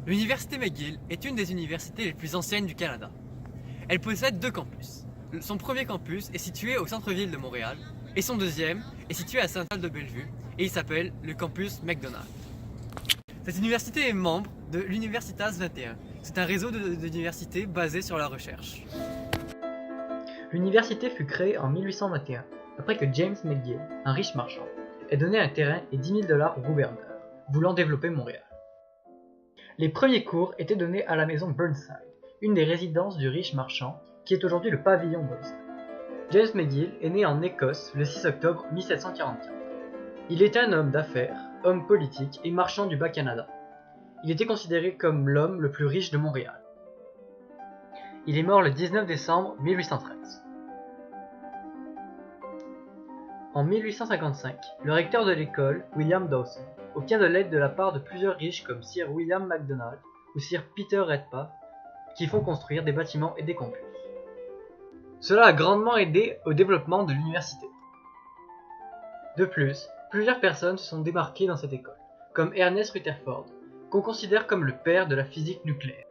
L'université McGill est une des universités les plus anciennes du Canada. Elle possède deux campus. Son premier campus est situé au centre-ville de Montréal et son deuxième est situé à Sainte-Anne-de-Bellevue et il s'appelle le campus McDonald. Cette université est membre de l'Universitas 21. C'est un réseau d'universités basé sur la recherche. L'université fut créée en 1821, après que James McGill, un riche marchand, ait donné un terrain et 10 000 $ au gouverneur, voulant développer Montréal. Les premiers cours étaient donnés à la maison Burnside, une des résidences du riche marchand, qui est aujourd'hui le pavillon Burnside. James McGill est né en Écosse le 6 octobre 1744. Il était un homme d'affaires, homme politique et marchand du Bas-Canada. Il était considéré comme l'homme le plus riche de Montréal. Il est mort le 19 décembre 1813. En 1855, le recteur de l'école, William Dawson, obtient de l'aide de la part de plusieurs riches comme Sir William MacDonald ou Sir Peter Redpath, qui font construire des bâtiments et des campus. Cela a grandement aidé au développement de l'université. De plus, plusieurs personnes se sont démarquées dans cette école, comme Ernest Rutherford, qu'on considère comme le père de la physique nucléaire.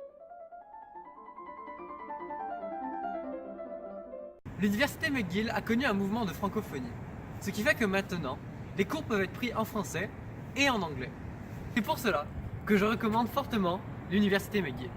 L'université McGill a connu un mouvement de francophonie, ce qui fait que maintenant, les cours peuvent être pris en français et en anglais. C'est pour cela que je recommande fortement l'université McGill.